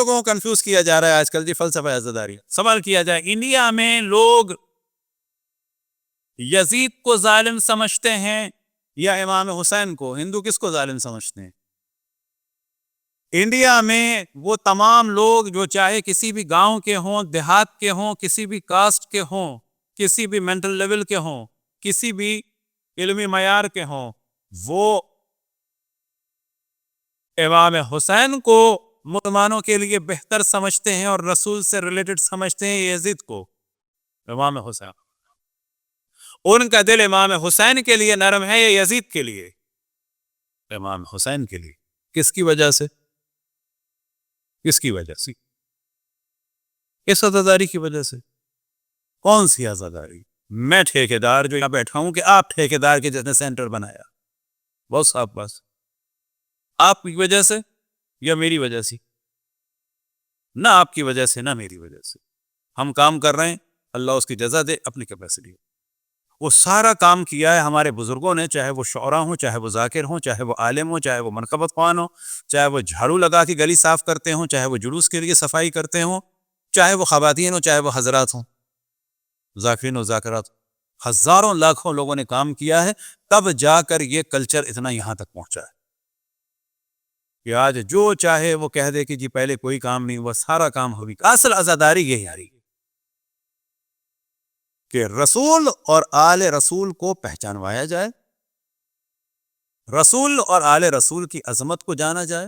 لوگوں کو کنفیوز کیا جا رہا ہے آج کل جی فلسفہ عزاداری. سوال کیا جائے انڈیا میں لوگ یزید کو ظالم سمجھتے ہیں یا امام حسین کو؟ ہندو کس کو ظالم سمجھتے ہیں؟ انڈیا میں وہ تمام لوگ جو چاہے کسی بھی گاؤں کے ہوں، دیہات کے ہوں، کسی بھی کاسٹ کے ہوں، کسی بھی مینٹل لیول کے ہوں، کسی بھی علمی معیار کے ہوں، وہ امام حسین کو مسلمانوں کے لیے بہتر سمجھتے ہیں اور رسول سے ریلیٹڈ سمجھتے ہیں یزید کو. امام حسین ان کا دل امام حسین کے لیے نرم ہے یا یزید کے لیے؟ امام حسین کے لیے. کس کی وجہ سے؟ کس کی وجہ سے؟ اس عزاداری کی وجہ سے. کون سی عزاداری؟ میں ٹھیکیدار جو یہاں بیٹھا ہوں کہ آپ ٹھیکیدار کے جس نے سینٹر بنایا، بہت صاف بس. آپ کی وجہ سے یا میری وجہ سے؟ نہ آپ کی وجہ سے نہ میری وجہ سے. ہم کام کر رہے ہیں، اللہ اس کی جزا دے اپنی کیپیسٹی. وہ سارا کام کیا ہے ہمارے بزرگوں نے، چاہے وہ شعراء ہوں، چاہے وہ ذاکر ہوں، چاہے وہ عالم ہوں، چاہے وہ منقبت خوان ہوں، چاہے وہ جھاڑو لگا کے گلی صاف کرتے ہوں، چاہے وہ جلوس کے لیے صفائی کرتے ہوں، چاہے وہ خواتین ہوں، چاہے وہ حضرات ہوں، ذاکرین و ذاکرات. ہزاروں لاکھوں لوگوں نے کام کیا ہے، تب جا کر یہ کلچر اتنا یہاں تک پہنچا ہے کہ آج جو چاہے وہ کہہ دے کہ جی پہلے کوئی کام نہیں ہوا، سارا کام ہوئی. اصل عزاداری یہی آ رہی کہ رسول اور آل رسول کو پہچانوایا جائے، رسول اور آل رسول کی عظمت کو جانا جائے،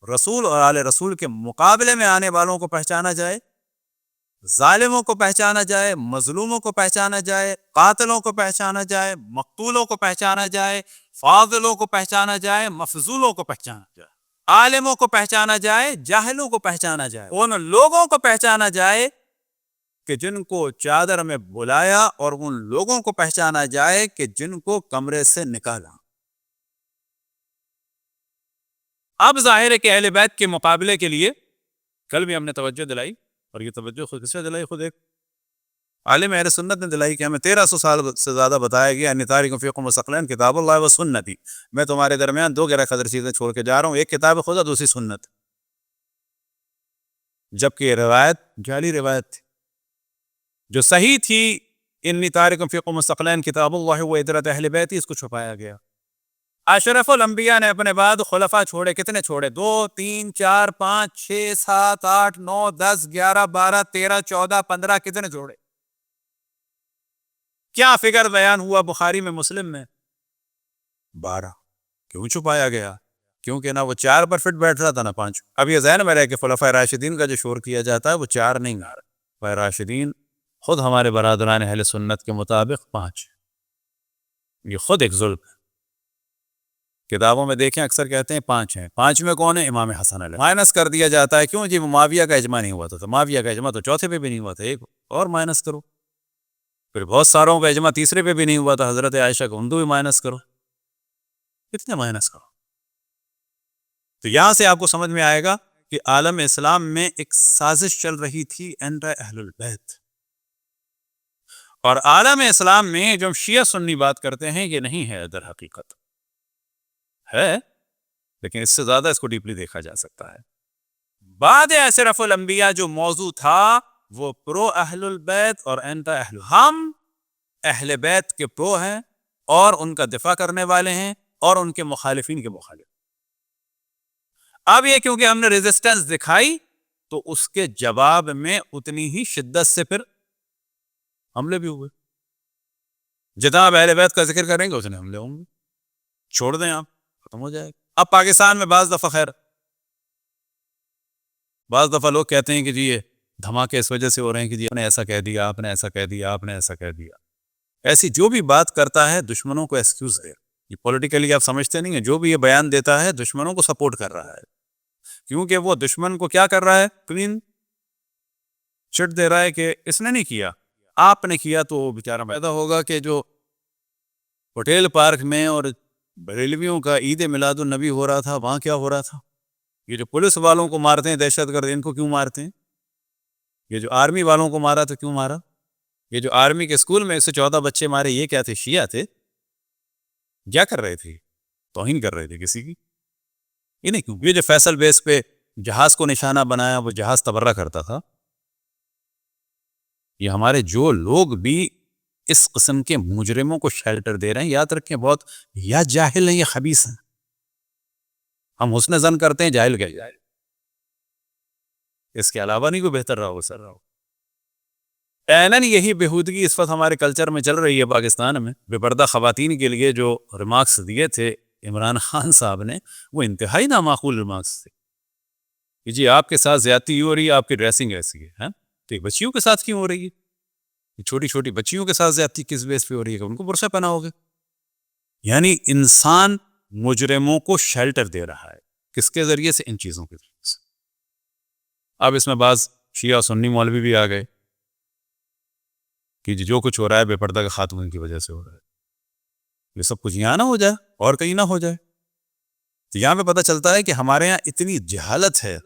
رسول اور آل رسول کے مقابلے میں آنے والوں کو پہچانا جائے، ظالموں کو پہچانا جائے، مظلوموں کو پہچانا جائے، قاتلوں کو پہچانا جائے، مقتولوں کو پہچانا جائے، فاضلوں کو پہچانا جائے، مفضولوں کو پہچانا جائے، عالموں کو پہچانا جائے، جاہلوں کو پہچانا جائے، ان لوگوں کو پہچانا جائے کہ جن کو چادر میں بلایا، اور ان لوگوں کو پہچانا جائے کہ جن کو کمرے سے نکالا. اب ظاہر ہے کہ اہل بیت کے مقابلے کے لیے کل بھی ہم نے توجہ دلائی، اور یہ توجہ خود کس نے دلائی؟ خود ایک عالم اہل سنت نے دلائی کہ ہمیں 1300 سال سے زیادہ بتایا گیا ان تاریخ فیکم ثقلین کتاب اللہ و سنتی. میں تمہارے درمیان دو غیر قدر چیزیں چھوڑ کے جا رہا ہوں، ایک کتاب خدا، دوسری سنت. جبکہ یہ روایت جعلی روایت تھی. جو صحیح تھی انی تاریخ فیکم ثقلین کتاب اللہ و ادرت اہل بیت، اس کو چھپایا گیا. اشرف الانبیاء نے اپنے بعد خلفاء چھوڑے، کتنے چھوڑے؟ 2 3 4 5 6 7 8 9 10 11 12 13 14 15، کتنے چھوڑے؟ کیا فگر بیان ہوا بخاری میں، مسلم میں؟ 12. کیوں چھپایا گیا؟ کیونکہ نہ وہ 4 پر فٹ بیٹھ رہا تھا نہ 5. اب یہ ذہن میں رہے کہ خلفاء راشدین کا جو شور کیا جاتا ہے وہ 4 نہیں آ رہا. خلفاء راشدین خود ہمارے برادران اہل سنت کے مطابق 5. یہ خود ایک ظلم ہے. کتابوں میں دیکھیں اکثر کہتے ہیں 5 ہیں. 5 میں کون ہے؟ امام حسن علیہ. مائنس کر دیا جاتا ہے، کیوں جی معاویہ کا اجماع نہیں ہوا تھا. معاویہ کا اجماع تو چوتھے پہ بھی نہیں ہوا تھا، ایک اور مائنس کرو. پھر بہت ساروں کا اجماع تیسرے پہ بھی نہیں ہوا تھا، حضرت عائشہ کا، ان کو بھی مائنس کرو. کتنے مائنس کرو؟ تو یہاں سے آپ کو سمجھ میں آئے گا کہ عالم اسلام میں ایک سازش چل رہی تھی اینٹی اہل البیت. اور عالم اسلام میں جو شیعہ سنی بات کرتے ہیں یہ نہیں ہے، در حقیقت ہے، لیکن اس سے زیادہ اس کو ڈیپلی دیکھا جا سکتا ہے. بعد اشرف الانبیاء جو موضوع تھا وہ پرو اہل البیت اور اینٹی اہل. ہم اہل بیت کے پرو ہیں اور ان کا دفاع کرنے والے ہیں، اور ان کے مخالفین کے مخالف. اب یہ کیونکہ ہم نے ریزسٹنس دکھائی تو اس کے جواب میں اتنی ہی شدت سے پھر حملے بھی ہوئے. جتنا آپ اہل بیت کا ذکر کریں گے اتنے حملے ہوں گے. چھوڑ دیں آپ، ختم ہو جائے گا. اب پاکستان میں بعض دفعہ خیر بعض دفعہ لوگ کہتے ہیں کہ جی یہ دھماکے اس وجہ سے ہو رہے ہیں کہ جی آپ نے ایسا کہہ دیا، آپ نے ایسا کہہ دیا، آپ نے ایسا کہہ دیا. ایسی جو بھی بات کرتا ہے دشمنوں کو ایکسکیوز دے. یہ پولیٹیکلی آپ سمجھتے نہیں ہیں، جو بھی یہ بیان دیتا ہے دشمنوں کو سپورٹ کر رہا ہے، کیونکہ وہ دشمن کو کیا کر رہا ہے؟ کلین چٹ دے رہا ہے کہ اس نے نہیں کیا، آپ نے کیا. تو بیچارہ پیدا ہوگا کہ جو پٹیل پارک میں اور بریلویوں کا عید میلاد النبی ہو رہا تھا، وہاں کیا ہو رہا تھا؟ یہ جو پولیس والوں کو مارتے ہیں دہشت گرد، ان کو کیوں مارتے ہیں؟ یہ جو آرمی والوں کو مارا تو کیوں مارا؟ یہ جو آرمی کے اسکول میں 114 بچے مارے، یہ کیا تھے؟ شیعہ تھے؟ کیا کر رہے تھے؟ توہین کر رہے تھے کسی کی؟ انہیں کیوں؟ یہ جو فیصل بیس پہ جہاز کو نشانہ بنایا، وہ جہاز تبرہ کرتا تھا. یہ ہمارے جو لوگ بھی اس قسم کے مجرموں کو شیلٹر دے رہے ہیں، یاد رکھیں بہت یا جاہل ہیں یا خبیث ہیں. ہم حسن ظن کرتے ہیں، جاہل کیا جائے، اس کے علاوہ نہیں کوئی بہتر رہا ہو سر رہا ہو. اینن یہی بےہودگی اس وقت ہمارے کلچر میں چل رہی ہے پاکستان میں. بے پردہ خواتین کے لیے جو ریمارکس دیے تھے عمران خان صاحب نے، وہ انتہائی نامعقول ریمارکس تھے کہ جی آپ کے ساتھ زیادتی ہو رہی ہے، آپ کی ڈریسنگ ایسی ہے، تو بچیوں کے ساتھ کیوں ہو رہی ہے؟ چھوٹی چھوٹی بچیوں کے ساتھ زیادتی کس بیس پہ ہو رہی ہے کہ ان کو برسہ پہنا ہوگا؟ یعنی انسان مجرموں کو شیلٹر دے رہا ہے، کس کے ذریعے سے؟ ان چیزوں کے ذریعے سے. اب اس میں بعض شیعہ سنی مولوی بھی آ گئے کہ جو کچھ ہو رہا ہے بے پردہ کے خاتون کی وجہ سے ہو رہا ہے. یہ سب کچھ یہاں نہ ہو جائے اور کہیں نہ ہو جائے. تو یہاں پہ پتہ چلتا ہے کہ ہمارے یہاں اتنی جہالت ہے.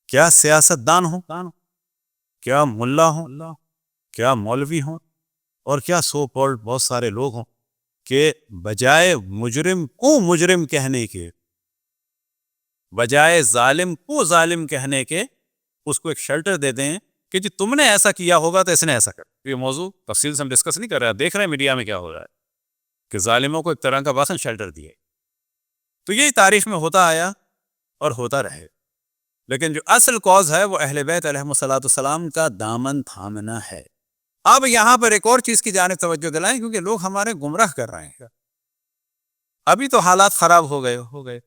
کیا سیاست دان ہوں، کیا ملا ہوں، کیا مولوی ہوں، اور کیا سو کالڈ بہت سارے لوگ ہوں کہ بجائے مجرم کو مجرم کہنے کے، بجائے ظالم کو ظالم کہنے کے، اس کو ایک شیلٹر دے دیں کہ جی تم نے ایسا کیا ہوگا تو اس نے ایسا کر. یہ موضوع تفصیل سے ہم ڈسکس نہیں کر رہے ہیں، دیکھ رہے ہیں میڈیا میں کیا ہو رہا ہے کہ ظالموں کو ایک طرح کا واسن شیلٹر دیے. تو یہی تاریخ میں ہوتا آیا اور ہوتا رہے. لیکن جو اصل کاز ہے وہ اہل بیت علیہم الصلوۃ والسلام کا دامن تھامنا ہے. اب یہاں پر ایک اور چیز کی جانب توجہ دلائیں، کیونکہ لوگ ہمارے گمراہ کر رہے ہیں. ابھی تو حالات خراب ہو گئے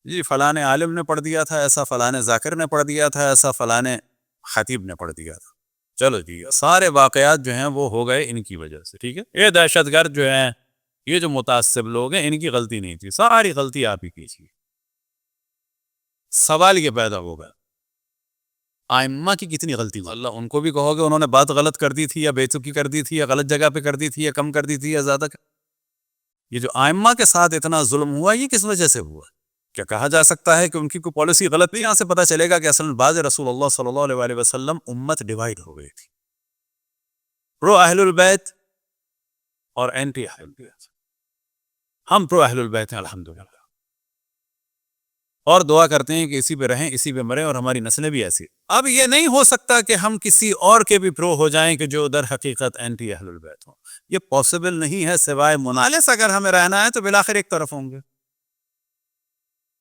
جی فلاں عالم نے پڑھ دیا تھا ایسا، فلاں ذاکر نے پڑھ دیا تھا ایسا، فلاں خطیب نے پڑھ دیا تھا. چلو جی سارے واقعات جو ہیں وہ ہو گئے ان کی وجہ سے. ٹھیک ہے، یہ دہشت گرد جو ہیں، یہ جو متعصب لوگ ہیں، ان کی غلطی نہیں تھی، ساری غلطی آپ ہی کی تھی. سوال یہ پیدا ہوگا ائمہ کی کتنی غلطی ہوئی؟ اللہ ان کو بھی کہو گے انہوں نے بات غلط کر دی تھی، یا بے تکی کر دی تھی، یا غلط جگہ پہ کر دی تھی، یا کم کر دی تھی، یا زیادہ یہ جو ائمہ کے ساتھ اتنا ظلم ہوا، یہ کس وجہ سے ہوا؟ کیا کہا جا سکتا ہے کہ ان کی کوئی پالیسی غلط نہیں؟ یہاں سے پتہ چلے گا کہ اصل بعض رسول اللہ صلی اللہ علیہ وسلم امت ڈیوائیڈ ہو گئی تھی، پرو اہل البیت اور اینٹی اہل البیت. ہم پرو اہل البیت ہیں الحمدللہ، اور دعا کرتے ہیں کہ اسی پہ رہیں، اسی پہ مریں، اور ہماری نسلیں بھی ایسی. اب یہ نہیں ہو سکتا کہ ہم کسی اور کے بھی پرو ہو جائیں کہ جو در حقیقت اینٹی اہل البیت ہوں. یہ پاسبل نہیں ہے، سوائے منالس اگر ہمیں رہنا ہے تو بالآخر ایک طرف ہوں گے.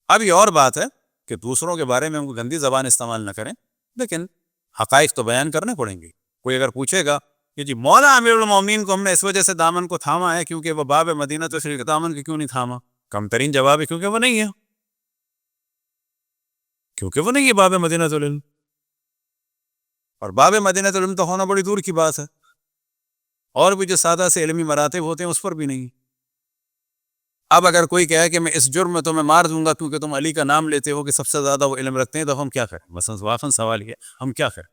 اب یہ اور بات ہے کہ دوسروں کے بارے میں ہم کو گندی زبان استعمال نہ کریں، لیکن حقائق تو بیان کرنے پڑیں گے. کوئی اگر پوچھے گا کہ جی مولا امیر المومنین کو ہم نے اس وجہ سے دامن کو تھاما ہے کیونکہ وہ باب مدینہ تو شریف دامن کو کیوں نہیں تھاما؟ کم ترین جواب ہے کیونکہ وہ نہیں ہے، کیونکہ وہ نہیں ہے باب مدینہ العلم. اور باب مدینہ العلم تو ہونا بڑی دور کی بات ہے، اور بھی جو سادہ سے علمی مراتب ہوتے ہیں اس پر بھی نہیں. اب اگر کوئی کہے کہ میں اس جرم میں تمہیں مار دوں گا کیونکہ تم علی کا نام لیتے ہو کہ سب سے زیادہ وہ علم رکھتے ہیں، تو ہم کیا کریں؟ مثلا واقعا سوال یہ ہم کیا کریں؟